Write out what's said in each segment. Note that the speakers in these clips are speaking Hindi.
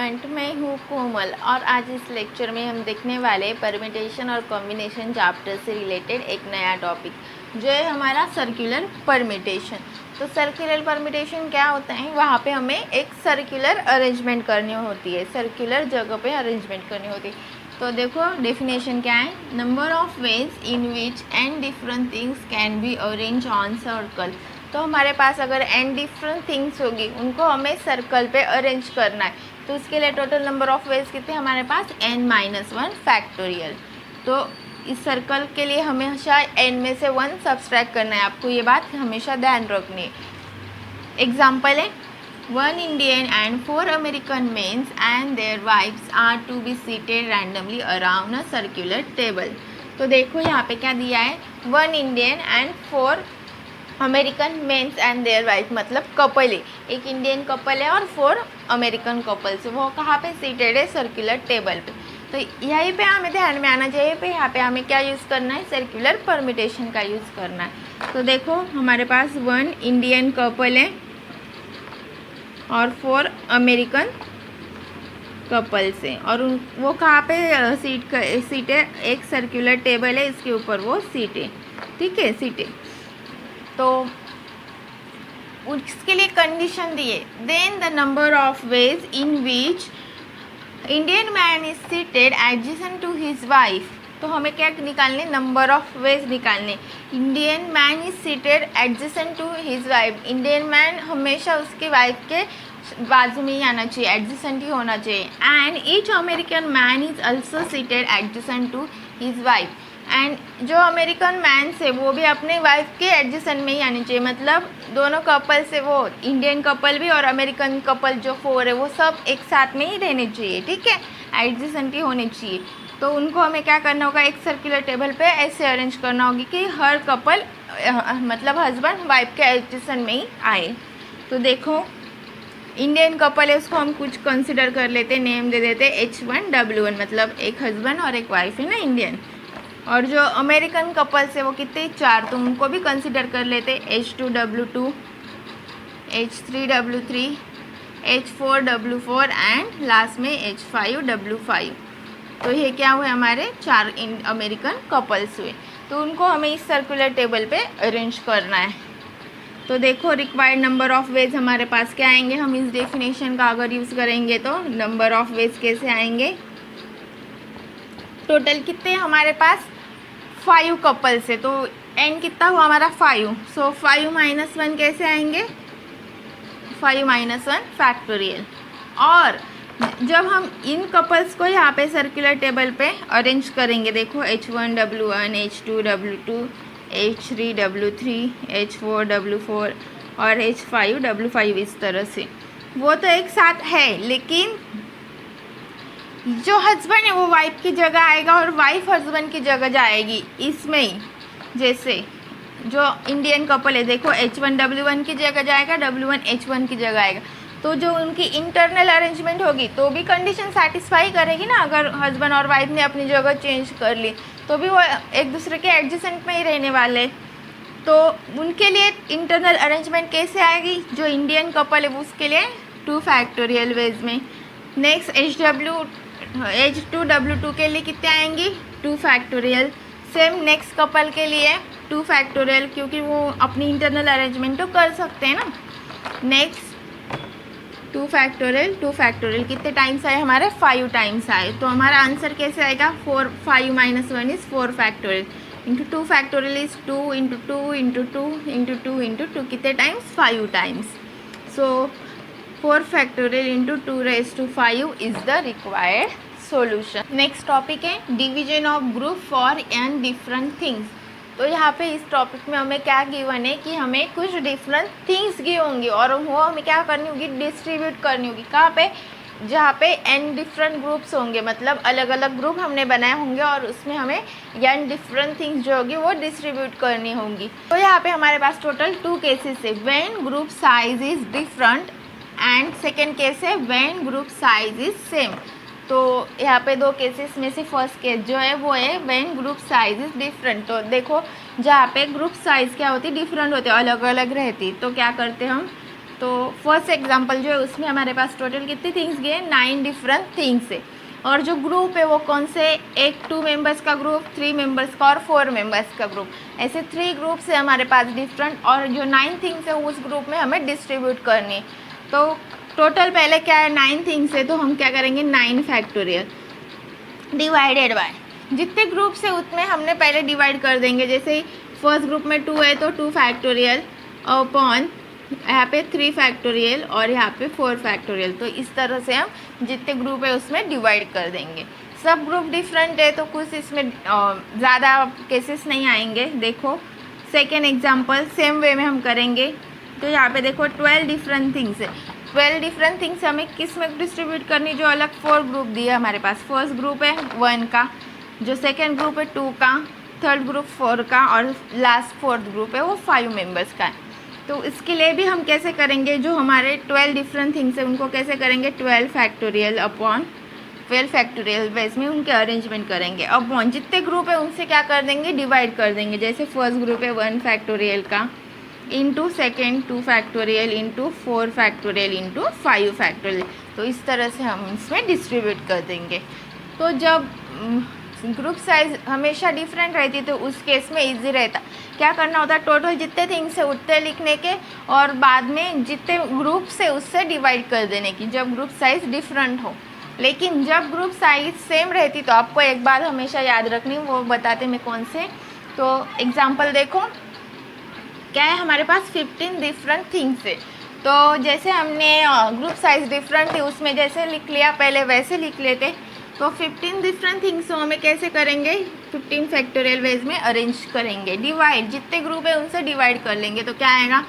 स्टूडेंट, मैं हूँ कोमल और आज इस लेक्चर में हम देखने वाले परम्यूटेशन और कॉम्बिनेशन चैप्टर से रिलेटेड एक नया टॉपिक जो है हमारा सर्कुलर परम्यूटेशन। तो सर्कुलर परम्यूटेशन क्या होता है, वहाँ पे हमें एक सर्कुलर अरेंजमेंट करनी होती है, सर्कुलर जगह पे अरेंजमेंट करनी होती है। तो देखो डेफिनेशन क्या है, number of ways in which and different things can be arrange on circle. तो हमारे पास अगर एन डिफरेंट थिंग्स होगी उनको हमें सर्कल पे अरेंज करना है, तो उसके लिए टोटल नंबर ऑफ वेज कितने हमारे पास n-1 फैक्टोरियल। तो इस सर्कल के लिए हमेशा n में से 1 सब्सट्रैक्ट करना है, आपको ये बात हमेशा ध्यान रखनी है। एग्जाम्पल है 1 Indian and 4 American men and their wives are to be seated randomly around a circular table। तो देखो यहाँ पे क्या दिया है, 1 Indian and 4 American mens and their wife, मतलब कपल है, एक इंडियन कपल है और 4 अमेरिकन कपल्स है, वो कहाँ पे सीटेड है, सर्कुलर टेबल पे। तो यहीं पे हमें ध्यान में आना चाहिए पे यहाँ पे हमें क्या यूज़ करना है, सर्कुलर परम्यूटेशन का यूज़ करना है। तो देखो हमारे पास 1 इंडियन कपल है और 4 अमेरिकन कपल्स हैं और वो कहाँ पे सीट है, एक सर्कुलर टेबल है, इसके ऊपर वो सीट है, ठीक है, सीट है। तो उसके लिए कंडीशन दिए, then the number of ways in which Indian man is seated adjacent to his wife. तो हमें क्या निकालने, नंबर ऑफ वेज निकालने। Indian man is seated adjacent to his wife, Indian man हमेशा उसके वाइफ के बाजू में ही आना चाहिए, एडजेसेंट ही होना चाहिए। And each American man is also seated adjacent to his wife, and जो अमेरिकन मैन से वो भी अपने वाइफ के एडजेसेंट में ही आनी चाहिए, मतलब दोनों कपल से, वो इंडियन कपल भी और अमेरिकन कपल जो 4 है वो सब एक साथ में ही रहने चाहिए, ठीक है, एडजेसेंट ही होने चाहिए। तो उनको हमें क्या करना होगा, एक सर्कुलर टेबल पे ऐसे अरेंज करना होगी कि हर कपल मतलब हस्बैंड वाइफ के एडजेसेंट में ही आए। तो देखो इंडियन कपल है, उसको हम कुछ कंसिडर कर लेते, नेम दे देते H1W1, मतलब एक हस्बैंड और एक वाइफ है ना, इंडियन। और जो अमेरिकन कपल्स है वो कितने, 4, तो उनको भी कंसिडर कर लेते H2W2, H3W3, H4W4 and last में H5W5। तो ये क्या हुए, हमारे 4 अमेरिकन कपल्स हुए। तो उनको हमें इस सर्कुलर टेबल पे अरेंज करना है। तो देखो रिक्वायर्ड नंबर ऑफ वेज हमारे पास क्या आएंगे, हम इस डेफिनेशन का अगर यूज़ करेंगे तो नंबर ऑफ वेज कैसे आएंगे, टोटल कितने हमारे पास 5 कपल्स है, तो n कितना हुआ हमारा 5, सो 5 - 1 कैसे आएंगे, 5 - 1 फैक्टोरियल। और जब हम इन कपल्स को यहाँ पे सर्कुलर टेबल पे अरेंज करेंगे, देखो H1W1, H2W2, H3W3, H4W4 और H5W5, इस तरह से वो तो एक साथ है, लेकिन जो हस्बैंड है वो वाइफ की जगह आएगा और वाइफ हस्बैंड की जगह जाएगी इसमें ही। जैसे जो इंडियन कपल है, देखो H1W1 की जगह जाएगा, W1 H1 की जगह आएगा। तो जो उनकी इंटरनल अरेंजमेंट होगी तो भी कंडीशन सेटिस्फाई करेगी ना, अगर हस्बैंड और वाइफ ने अपनी जगह चेंज कर ली तो भी वो एक दूसरे के एडजेसेंट में ही रहने वाले। तो उनके लिए इंटरनल अरेंजमेंट कैसे आएगी, जो इंडियन कपल है उसके लिए 2 फैक्टोरियल वेज में। नेक्स्ट H2W2 के लिए कितने आएंगी, 2 फैक्टोरियल। सेम नेक्स्ट कपल के लिए 2 फैक्टोरियल, क्योंकि वो अपनी इंटरनल अरेंजमेंट तो कर सकते हैं ना। नेक्स्ट 2 फैक्टोरियल कितने टाइम्स आए हमारे, 5 टाइम्स आए। तो हमारा आंसर कैसे आएगा, 5 - 1 is 4 factorial into 2 factorial is 2 into 2 into 2 into 2 into 2, कितने times, 5 times. So 4 factorial into 2⁵ is the required solution. Next topic है division of group for N different things. तो यहाँ पे इस टॉपिक में हमें क्या गिवन है कि हमें कुछ डिफरेंट थिंग्स गिवन होंगी और वो हमें क्या करनी होगी, डिस्ट्रीब्यूट करनी होगी, कहाँ पे, जहाँ पे n डिफरेंट ग्रुप्स होंगे, मतलब अलग अलग ग्रुप हमने बनाए होंगे और उसमें हमें n डिफरेंट थिंग्स जो होगी वो डिस्ट्रीब्यूट करनी होंगी। तो यहाँ पे हमारे पास टोटल 2 केसेस है, when group size is different and second case है when group size is same. तो यहाँ पे 2 केसेस में से फर्स्ट केस जो है वो है when group size is different. तो देखो जहाँ पे ग्रुप साइज़ क्या होती है, डिफरेंट होती है, अलग अलग रहती, तो क्या करते हम, तो फर्स्ट एग्जांपल जो है उसमें हमारे पास टोटल कितनी थिंग्स गए, 9 डिफरेंट थिंग्स है। और जो ग्रुप है वो कौन से, एक 2 मेंबर्स का ग्रुप, 3 मेंबर्स का और 4 मेंबर्स का ग्रुप, ऐसे 3 ग्रुप्स है हमारे पास डिफरेंट। और जो 9 थिंग्स है उस ग्रुप में हमें डिस्ट्रीब्यूट करनी है। तो टोटल पहले क्या है, 9 थिंग्स है, तो हम क्या करेंगे 9 फैक्टोरियल डिवाइडेड बाय जितने ग्रुप्स है उतने हमने पहले डिवाइड कर देंगे। जैसे फर्स्ट ग्रुप में 2 है तो 2 फैक्टोरियल अपॉन यहाँ पे 3 फैक्टोरियल और यहाँ पे 4 फैक्टोरियल। तो इस तरह से हम जितने ग्रुप है उसमें डिवाइड कर देंगे। सब ग्रुप डिफरेंट है तो कुछ इसमें ज़्यादा केसेस नहीं आएंगे। देखो सेकेंड एग्जांपल सेम वे में हम करेंगे। तो यहाँ पे देखो 12 डिफरेंट थिंग्स है। 12 डिफरेंट थिंग्स हमें किस में डिस्ट्रीब्यूट करनी, जो अलग 4 ग्रुप दिए हमारे पास। फर्स्ट ग्रुप है 1 का, जो सेकेंड ग्रुप है 2 का, थर्ड ग्रुप 4 का और लास्ट फोर्थ ग्रुप है वो 5 मेंबर्स का है। तो इसके लिए भी हम कैसे करेंगे, जो हमारे 12 डिफरेंट थिंग्स है उनको कैसे करेंगे 12 फैक्टोरियल अपॉन 12 फैक्टोरियल बेस में उनके अरेंजमेंट करेंगे। अपॉन जितने ग्रुप है उनसे क्या कर देंगे, डिवाइड कर देंगे। जैसे फर्स्ट ग्रुप है 1 फैक्टोरियल का into second 2 factorial into 4 factorial into 5 factorial. तो इस तरह से हम इसमें डिस्ट्रीब्यूट कर देंगे। तो जब ग्रुप साइज हमेशा डिफरेंट रहती तो उस केस में इजी रहता। क्या करना होता है, टोटल जितने थिंग्स है उतने लिखने के और बाद में जितने ग्रुप से उससे डिवाइड कर देने की, जब ग्रुप साइज डिफरेंट हो। लेकिन जब ग्रुप साइज सेम रहती तो आपको एक बात हमेशा याद रखनी, वो बताते मैं कौन से। तो एग्जांपल देखो क्या है, हमारे पास 15 डिफरेंट थिंग्स है। तो जैसे हमने ग्रुप साइज डिफरेंट थी उसमें जैसे लिख लिया पहले वैसे लिख लेते। तो 15 डिफरेंट थिंग्स को हमें कैसे करेंगे, 15 फैक्टोरियल वेज में अरेंज करेंगे। डिवाइड जितने ग्रुप है उनसे डिवाइड कर लेंगे। तो क्या आएगा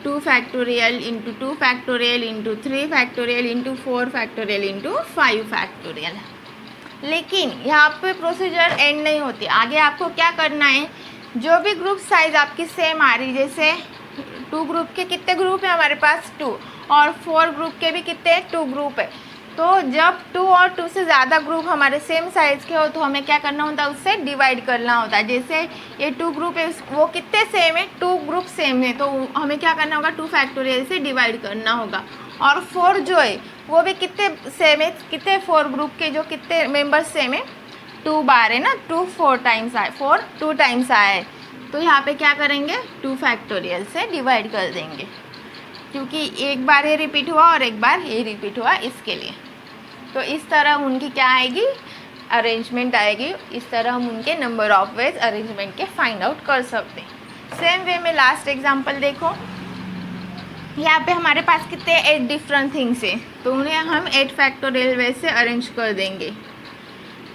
2 factorial into 2 factorial into 3 factorial into 4 factorial into 5 factorial. लेकिन यहाँ पे प्रोसीजर एंड नहीं होती, आगे आपको क्या करना है, जो भी ग्रुप साइज आपकी सेम आ रही, जैसे 2 ग्रुप के कितने ग्रुप है हमारे पास 2 और 4 ग्रुप के भी कितने 2 ग्रुप है। तो जब 2 और 2 से ज़्यादा ग्रुप हमारे सेम साइज़ के हो तो हमें क्या करना होता है, उससे डिवाइड करना होता है। जैसे ये 2 ग्रुप है वो कितने सेम है, 2 ग्रुप सेम है, तो हमें क्या करना होगा 2 फैक्टोरियल से डिवाइड करना होगा। और 4 जो है वो भी कितने सेम है, कितने 4 ग्रुप के जो कितने मेंबर्स सेम है, 2 बार है ना, 2 4 टाइम्स आए, 4 2 टाइम्स आए। तो यहाँ पे क्या करेंगे 2 फैक्टोरियल से डिवाइड कर देंगे, क्योंकि एक बार ये रिपीट हुआ और एक बार ये रिपीट हुआ इसके लिए। तो इस तरह उनकी क्या आएगी, अरेंजमेंट आएगी। इस तरह हम उनके नंबर ऑफ वेज अरेंजमेंट के फाइंड आउट कर सकते हैं। सेम वे में लास्ट एग्जांपल देखो, यहाँ पे हमारे पास कितने 8 डिफरेंट थिंग्स हैं, तो उन्हें हम 8 फैक्टोरियल वेज से अरेंज कर देंगे।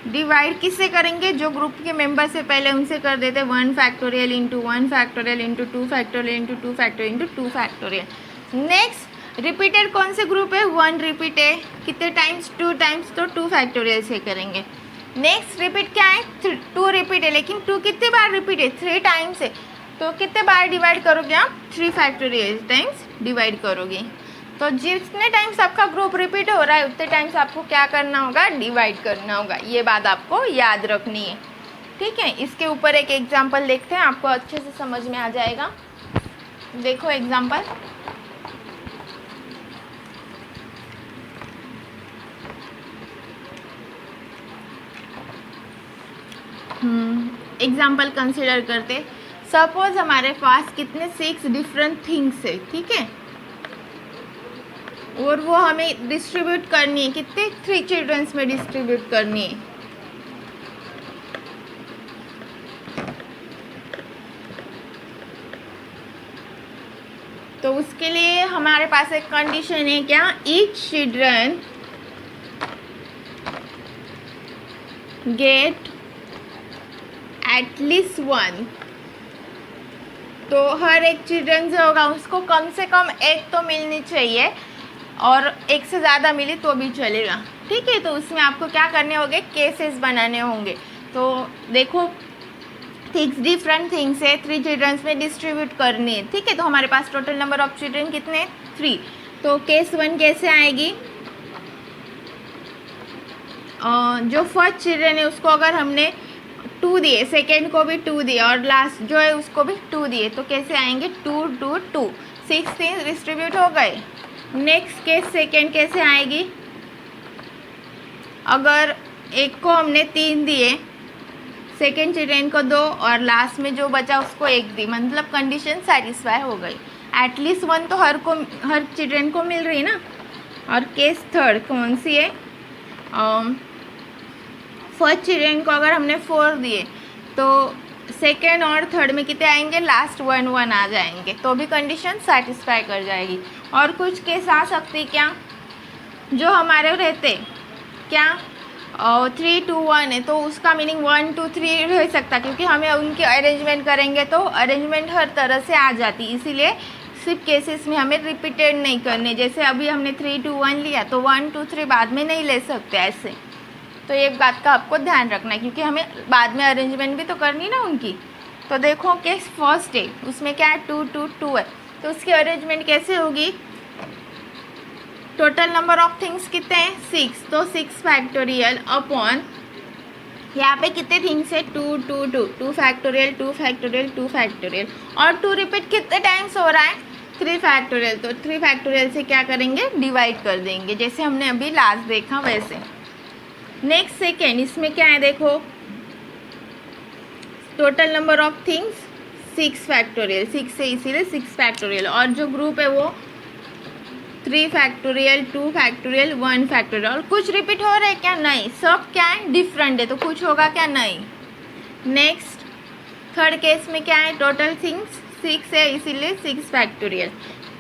डिवाइड किससे करेंगे, जो ग्रुप के मेंबर से पहले उनसे कर देते 1 factorial into 1 factorial into 2 factorial into 2 factorial into 2 factorial. Next repeated कौन से ग्रुप है, 1 रिपीट है, कितने टाइम्स 2 टाइम्स, तो 2 फैक्टोरियल से करेंगे। नेक्स्ट रिपीट क्या है 2 रिपीट है, लेकिन 2 कितने बार रिपीट है 3 टाइम्स है, तो कितने बार डिवाइड करोगे आप 3 फैक्टोरियल टाइम्स डिवाइड करोगे। तो जितने टाइम्स आपका ग्रुप रिपीट हो रहा है उतने टाइम्स आपको क्या करना होगा, डिवाइड करना होगा। ये बात आपको याद रखनी है, ठीक है। इसके ऊपर एक एग्जाम्पल देखते हैं, आपको अच्छे से समझ में आ जाएगा। देखो एग्जाम्पल, एग्जाम्पल कंसिडर करते। सपोज हमारे पास कितने 6 डिफरेंट थिंग्स है, ठीक है, और वो हमें डिस्ट्रीब्यूट करनी है, कितने 3 चिल्ड्रंस में डिस्ट्रीब्यूट करनी है। तो उसके लिए हमारे पास एक कंडीशन है, क्या, ईच चिल्ड्रन गेट एटलीस्ट 1। तो हर एक चिल्ड्रन जो होगा उसको कम से कम एक तो मिलनी चाहिए, और एक से ज़्यादा मिले तो भी चलेगा, ठीक है। तो उसमें आपको क्या करने होंगे, केसेस बनाने होंगे। तो देखो 6 डिफरेंट थिंग्स है, 3 चिल्ड्रंस में डिस्ट्रीब्यूट करनी है, ठीक है। तो हमारे पास टोटल नंबर ऑफ चिल्ड्रन कितने 3। तो केस 1 कैसे आएगी, जो फर्स्ट चिल्ड्रन है उसको अगर हमने 2 दिए, सेकेंड को भी 2 दिए और लास्ट जो है उसको भी 2 दिए, तो कैसे आएंगे 2 2 2, 6 3 डिस्ट्रीब्यूट हो गए। नेक्स्ट केस सेकेंड कैसे आएगी, अगर एक को हमने 3 दिए, सेकेंड चिल्ड्रेन को 2 और लास्ट में जो बचा उसको 1 दी, मतलब कंडीशन सेटिस्फाई हो गई। एटलीस्ट 1 तो हर चिल्ड्रेन को मिल रही ना। और केस थर्ड कौन सी है, फर्स्ट चिल्ड्रेन को अगर हमने 4 दिए तो सेकेंड और थर्ड में कितने आएंगे, लास्ट 1 1 आ जाएंगे, तो भी कंडीशन सेटिस्फाई कर जाएगी। और कुछ केस आ सकती क्या, जो हमारे रहते क्या 3 2 1 है, तो उसका मीनिंग 1 2 3 रह सकता, क्योंकि हमें उनकी अरेंजमेंट करेंगे तो अरेंजमेंट हर तरह से आ जाती, इसीलिए सिर्फ केसेस में हमें रिपीटेड नहीं करने। जैसे अभी हमने 3 2 1 लिया तो 1 2 3 बाद में नहीं ले सकते ऐसे, तो एक बात का आपको ध्यान रखना है, क्योंकि हमें बाद में अरेंजमेंट भी तो करनी ना उनकी। तो देखो केस फर्स्ट है, उसमें क्या है 2 2 2 है, तो उसकी अरेंजमेंट कैसे होगी, टोटल नंबर ऑफ थिंग्स कितने हैं 6, तो 6 फैक्टोरियल अपॉन यहाँ पे कितने थिंग्स है 2 2 2, 2 फैक्टोरियल 2 फैक्टोरियल 2 फैक्टोरियल, और 2 रिपीट कितने टाइम्स हो रहा है 3 फैक्टोरियल, तो 3 फैक्टोरियल से क्या करेंगे डिवाइड कर देंगे, जैसे हमने अभी लास्ट देखा वैसे। नेक्स्ट सेकेंड, इसमें क्या है देखो, total number of things 6 factorial, 6 से इसीलिए 6 फैक्टोरियल, और जो ग्रुप है वो 3 फैक्टोरियल 2 फैक्टोरियल 1 फैक्टोरियल। और कुछ रिपीट हो रहा है क्या, नहीं, सब क्या है डिफरेंट है, तो कुछ होगा क्या, नहीं। नेक्स्ट थर्ड केस में क्या है, टोटल थिंग्स 6 है इसीलिए 6 फैक्टोरियल,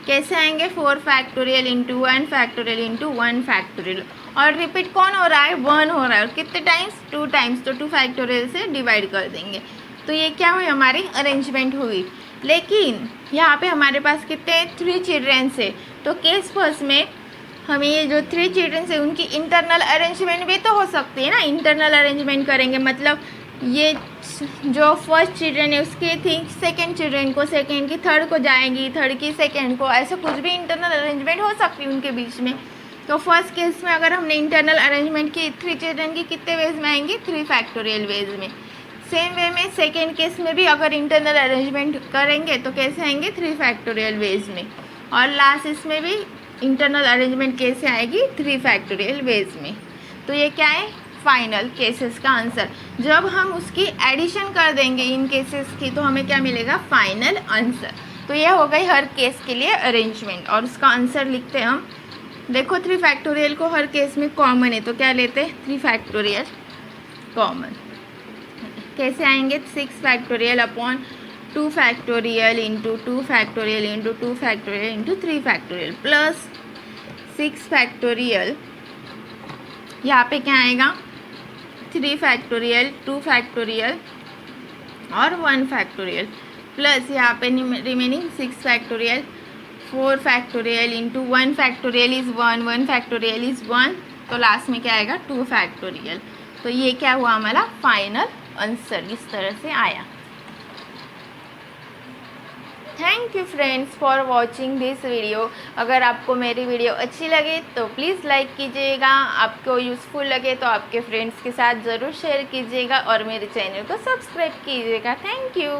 कैसे आएंगे 4 factorial into 1 factorial into 1 factorial, और रिपीट कौन हो रहा है 1 हो रहा है, और कितने टाइम्स 2 टाइम्स, तो 2 फैक्टोरियल से डिवाइड कर देंगे। तो ये क्या हुई हमारी अरेंजमेंट हुई। लेकिन यहाँ पे हमारे पास कितने 3 चिल्ड्रेन से, तो केस फर्स्ट में हमें ये जो 3 चिल्ड्रेन है उनकी इंटरनल अरेंजमेंट भी तो हो सकती है ना, इंटरनल अरेंजमेंट करेंगे मतलब ये जो फर्स्ट चिल्ड्रेन है उसकी थिंग सेकेंड चिल्ड्रेन को, सेकेंड की थर्ड को जाएंगी, थर्ड की सेकेंड को, ऐसा कुछ भी इंटरनल अरेंजमेंट हो सकती है उनके बीच में। तो फर्स्ट केस में अगर हमने इंटरनल अरेंजमेंट की 3 चिल्ड्रेन की कितने वेज में आएंगी 3 फैक्टोरियल वेज में। सेम वे में सेकेंड केस में भी अगर इंटरनल अरेंजमेंट करेंगे तो कैसे आएंगे 3 फैक्टोरियल वेज में, और लास्ट इसमें भी इंटरनल अरेंजमेंट कैसे आएगी 3 फैक्टोरियल वेज में। तो ये क्या है फाइनल केसेस का आंसर। जब हम उसकी एडिशन कर देंगे इन केसेस की तो हमें क्या मिलेगा फाइनल आंसर। तो ये हो गई हर केस के लिए अरेंजमेंट, और उसका आंसर लिखते हैं हम। देखो 3 फैक्टोरियल को हर केस में कॉमन है तो क्या लेते हैं 3 फैक्टोरियल कॉमन, कैसे आएंगे 6 factorial upon 2 factorial into 2 factorial into 2 factorial into 3 factorial plus 6 factorial, यहाँ पे क्या आएगा 3 फैक्टोरियल 2 फैक्टोरियल और 1 फैक्टोरियल प्लस यहाँ पे remaining 6 factorial 4 factorial into 1 factorial is 1 1 factorial is 1, तो लास्ट में क्या आएगा 2 फैक्टोरियल। तो ये क्या हुआ हमारा फाइनल आंसर, इस तरह से आया। Thank you friends for watching this video. अगर आपको मेरी वीडियो अच्छी लगे तो प्लीज़ लाइक कीजिएगा, आपको यूज़फुल लगे तो आपके फ्रेंड्स के साथ ज़रूर शेयर कीजिएगा और मेरे चैनल को सब्सक्राइब कीजिएगा। Thank you.